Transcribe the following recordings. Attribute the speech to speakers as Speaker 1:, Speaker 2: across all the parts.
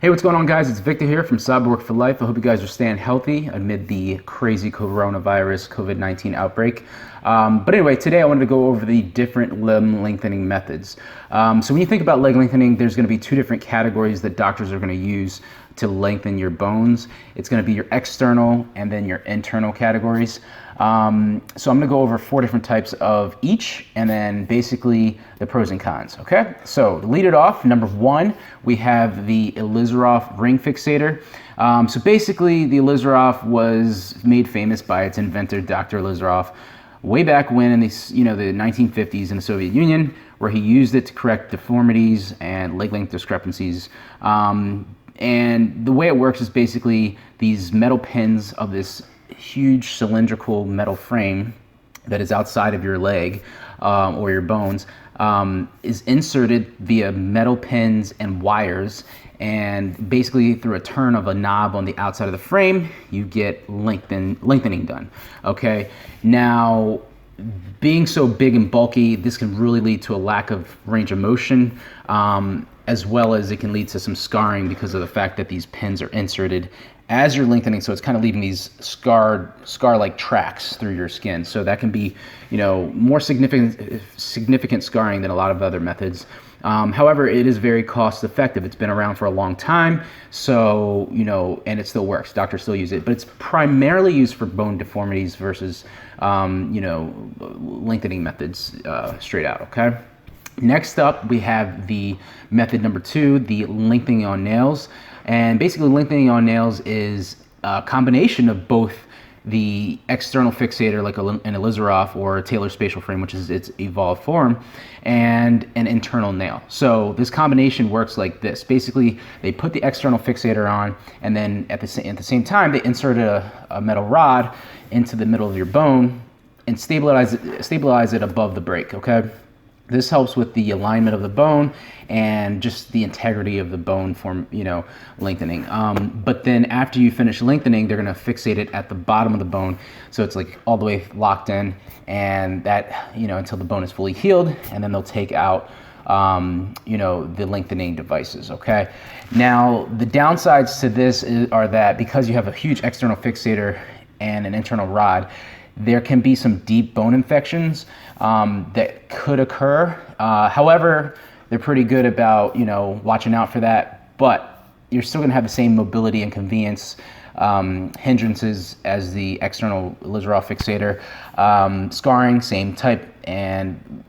Speaker 1: Hey, what's going on, guys? It's Victor here from Cyberwork for Life. I hope you guys are staying healthy amid the crazy coronavirus COVID-19 outbreak. But anyway, today I wanted to go over the different limb lengthening methods. So when you think about leg lengthening, there's going to be two different categories that doctors are going to use to lengthen your bones. It's going to be your external and then your internal categories. So I'm going to go over 4 different types of each, and then basically the pros and cons. Okay, so to lead it off, number 1, we have the Ilizarov ring fixator. So basically, the Ilizarov was made famous by its inventor, Dr. Ilizarov, way back when in the 1950s in the Soviet Union, where he used it to correct deformities and leg length discrepancies. And the way it works is basically these metal pins of this huge cylindrical metal frame that is outside of your leg or your bones is inserted via metal pins and wires, and basically through a turn of a knob on the outside of the frame you get lengthening done. Okay, now being so big and bulky, this can really lead to a lack of range of motion, as well as it can lead to some scarring because of the fact that these pins are inserted as you're lengthening, so it's kind of leaving these scar-like tracks through your skin. So that can be, more significant scarring than a lot of other methods. However, it is very cost effective. It's been around for a long time, so, and it still works. Doctors still use it, but it's primarily used for bone deformities versus, lengthening methods straight out, okay? Next up, we have the method number 2, the lengthening on nails. And basically, lengthening on nails is a combination of both the external fixator, like an Ilizarov or a Taylor spatial frame, which is its evolved form, and an internal nail. So this combination works like this. Basically, they put the external fixator on, and then at the same time, they insert a metal rod into the middle of your bone and stabilize it above the break, okay? This helps with the alignment of the bone and just the integrity of the bone form, lengthening. But then after you finish lengthening, they're gonna fixate it at the bottom of the bone. So it's like all the way locked in, and that, until the bone is fully healed, and then they'll take out, the lengthening devices, okay? Now, the downsides to this are that because you have a huge external fixator and an internal rod, there can be some deep bone infections that could occur. However, they're pretty good about, watching out for that, but you're still gonna have the same mobility and convenience hindrances as the external Ilizarov fixator. Scarring, same type, and,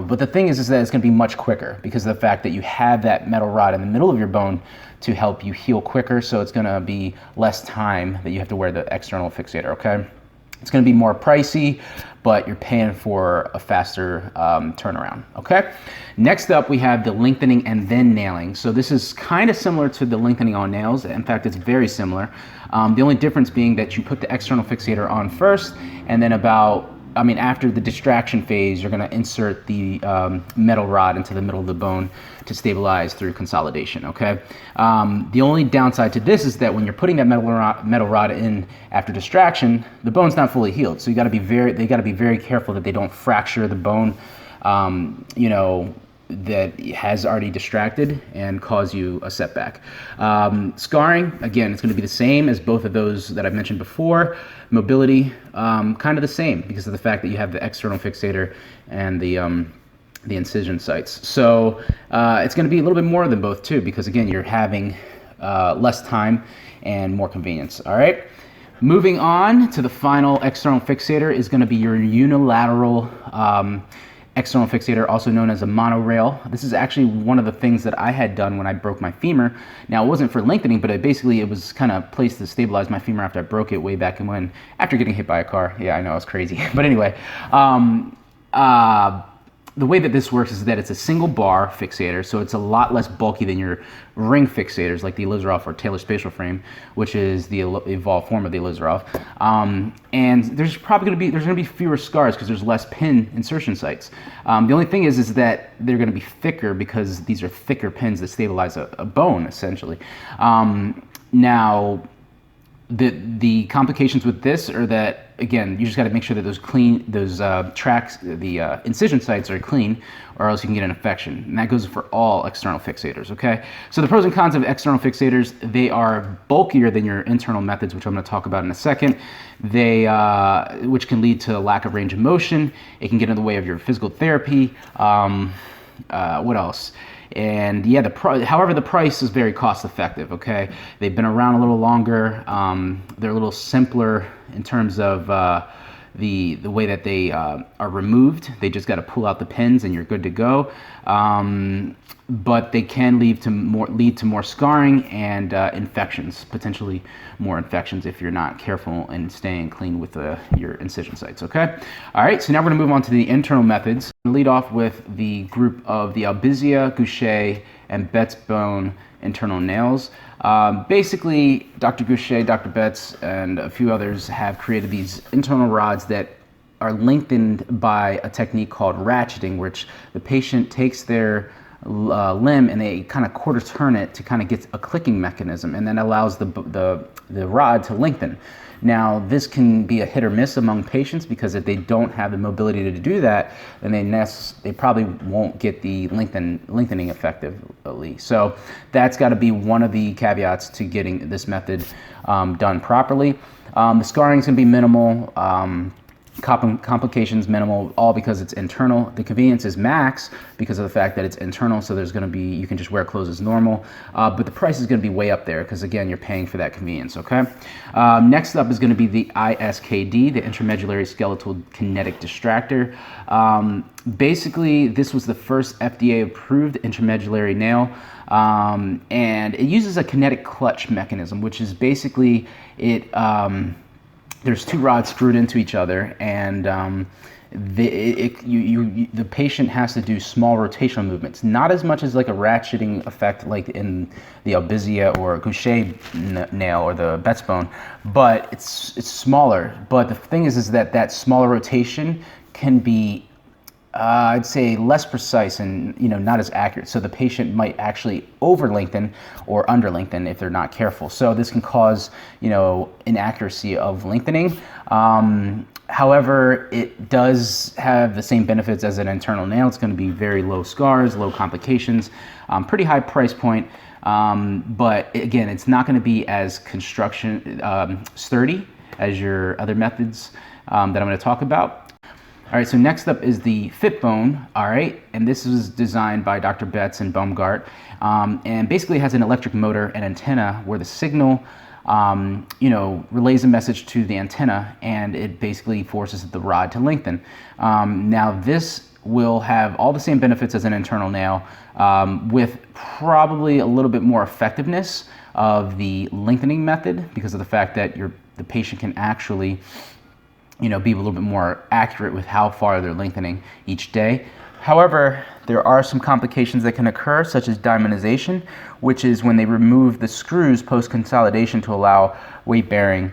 Speaker 1: but the thing is that it's gonna be much quicker because of the fact that you have that metal rod in the middle of your bone to help you heal quicker, so it's gonna be less time that you have to wear the external fixator, okay? It's going to be more pricey, but you're paying for a faster turnaround, okay? Next up, we have the lengthening and then nailing. So this is kind of similar to the lengthening on nails. In fact, it's very similar. The only difference being that you put the external fixator on first, and then after the distraction phase, you're going to insert the metal rod into the middle of the bone to stabilize through consolidation, okay? The only downside to this is that when you're putting that metal rod in after distraction, the bone's not fully healed. So they got to be very careful that they don't fracture the bone, that has already distracted and cause you a setback. Scarring, again, it's going to be the same as both of those that I've mentioned before. Mobility, kind of the same because of the fact that you have the external fixator and the incision sites. So it's going to be a little bit more than both too, because again, you're having less time and more convenience. All right. Moving on to the final external fixator is going to be your unilateral external fixator, also known as a monorail. This is actually one of the things that I had done when I broke my femur. Now, it wasn't for lengthening, but it was kind of placed to stabilize my femur after I broke it way back when, after getting hit by a car. Yeah, I know, it's crazy. But anyway, the way that this works is that it's a single bar fixator, so it's a lot less bulky than your ring fixators like the Ilizarov or Taylor spatial frame, which is the evolved form of the Ilizarov. And there's gonna be fewer scars because there's less pin insertion sites. The only thing is that they're gonna be thicker because these are thicker pins that stabilize a bone essentially. Now, the complications with this are that again, you just got to make sure that those tracks, the incision sites are clean, or else you can get an infection. And that goes for all external fixators, okay? So the pros and cons of external fixators: they are bulkier than your internal methods, which I'm going to talk about in a second. Which can lead to a lack of range of motion. It can get in the way of your physical therapy. What else? And yeah, however, the price is very cost effective, okay? They've been around a little longer. They're a little simpler in terms of the way that they are removed. They just got to pull out the pins and you're good to go. But they can lead to more scarring and infections, potentially more infections if you're not careful and staying clean with your incision sites, okay? All right, so now we're gonna move on to the internal methods. I'm gonna lead off with the group of the Albizzia, Guichet, and Betzbone internal nails. Basically, Dr. Guichet, Dr. Betz, and a few others have created these internal rods that are lengthened by a technique called ratcheting, which the patient takes their limb and they kind of quarter turn it to kind of get a clicking mechanism, and then allows the rod to lengthen. Now, this can be a hit or miss among patients, because if they don't have the mobility to do that, then they probably won't get the lengthening effectively. So that's got to be one of the caveats to getting this method done properly. The scarring is going to be minimal. Complications minimal, all because it's internal. The convenience is max because of the fact that it's internal, so there's going to be, you can just wear clothes as normal, but the price is going to be way up there because, again, you're paying for that convenience, okay? Next up is going to be the ISKD, the Intramedullary Skeletal Kinetic Distractor. Basically, this was the first FDA-approved intramedullary nail, and it uses a kinetic clutch mechanism, which is basically there's two rods screwed into each other, and the patient has to do small rotational movements, not as much as like a ratcheting effect like in the Albizzia or Guichet nail or the Betzbone, but it's smaller. But the thing is that smaller rotation can be I'd say less precise and not as accurate. So the patient might actually over lengthen or under lengthen if they're not careful. So this can cause inaccuracy of lengthening. However, it does have the same benefits as an internal nail. It's going to be very low scars, low complications, pretty high price point. But again, it's not going to be as sturdy as your other methods that I'm going to talk about. All right, so next up is the FitBone, all right, and this was designed by Dr. Betz and Baumgart, and basically has an electric motor and antenna where the signal, relays a message to the antenna, and it basically forces the rod to lengthen. Now, this will have all the same benefits as an internal nail, with probably a little bit more effectiveness of the lengthening method because of the fact that the patient can actually be a little bit more accurate with how far they're lengthening each day. However, there are some complications that can occur, such as diamondization, which is when they remove the screws post-consolidation to allow weight bearing.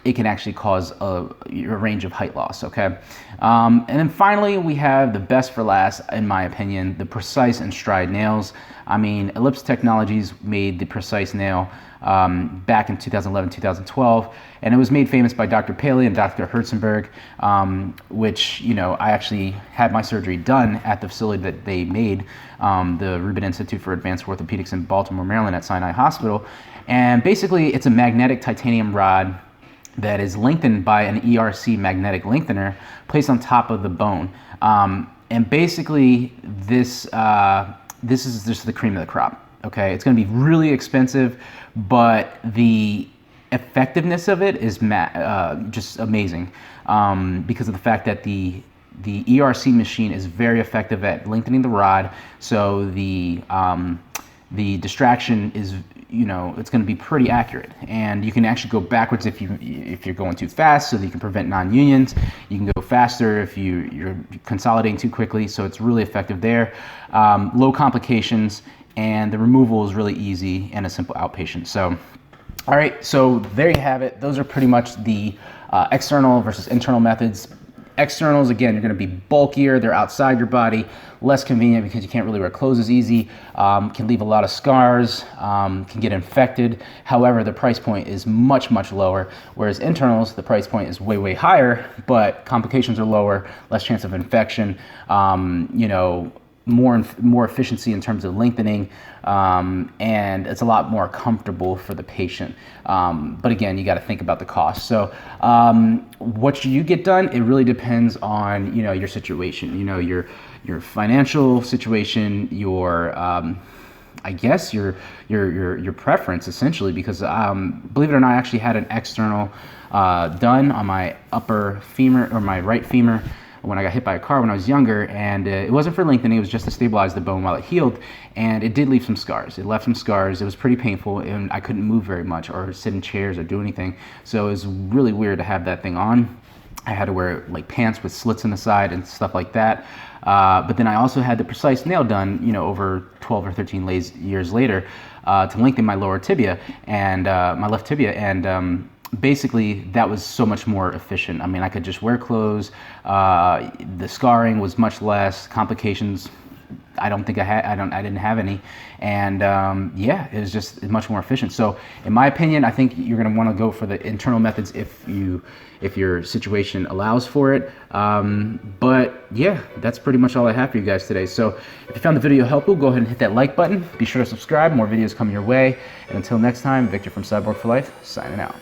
Speaker 1: It can actually cause a range of height loss, okay? And then finally, we have the best for last, in my opinion, the PRECICE and STRYDE nails. I mean, Ellipse Technologies made the PRECICE nail back in 2011, 2012, and it was made famous by Dr. Paley and Dr. Herzenberg, which, I actually had my surgery done at the facility that they made, the Rubin Institute for Advanced Orthopedics in Baltimore, Maryland at Sinai Hospital. And basically, it's a magnetic titanium rod that is lengthened by an ERC magnetic lengthener placed on top of the bone. And basically, this is just the cream of the crop. Okay, it's going to be really expensive, but the effectiveness of it is just amazing because of the fact that the ERC machine is very effective at lengthening the rod. So the distraction is, it's going to be pretty accurate, and you can actually go backwards if you're going too fast, so that you can prevent non-unions. You can go faster if you're consolidating too quickly. So it's really effective there. Low complications. And the removal is really easy and a simple outpatient. So, all right, so there you have it. Those are pretty much the external versus internal methods. Externals, again, you're going to be bulkier. They're outside your body, less convenient because you can't really wear clothes as easy. Can leave a lot of scars, can get infected. However, the price point is much, much lower. Whereas internals, the price point is way, way higher, but complications are lower, less chance of infection. You know, more efficiency in terms of lengthening, and it's a lot more comfortable for the patient. But again, you got to think about the cost. So what you get done, it really depends on, you know, your situation, you know, your financial situation, your I guess your preference, essentially, because believe it or not, I actually had an external done on my upper femur, or my right femur, when I got hit by a car when I was younger, and it wasn't for lengthening, it was just to stabilize the bone while it healed, and it did leave some scars. It left some scars. It was pretty painful, and I couldn't move very much or sit in chairs or do anything, so it was really weird to have that thing on. I had to wear like pants with slits in the side and stuff like that. But then I also had the PRECICE nail done, you know, over 12 or 13 years later, to lengthen my lower tibia and my left tibia, and basically that was so much more efficient. I mean, I could just wear clothes. The scarring was much less. Complications, I don't think I didn't have any, and yeah, it was just much more efficient. So in my opinion, I think you're going to want to go for the internal methods if your situation allows for it. But yeah, that's pretty much all I have for you guys today. So if you found the video helpful, go ahead and hit that like button. Be sure to subscribe. More videos coming your way. And until next time, Victor from Cyborg for Life, signing out.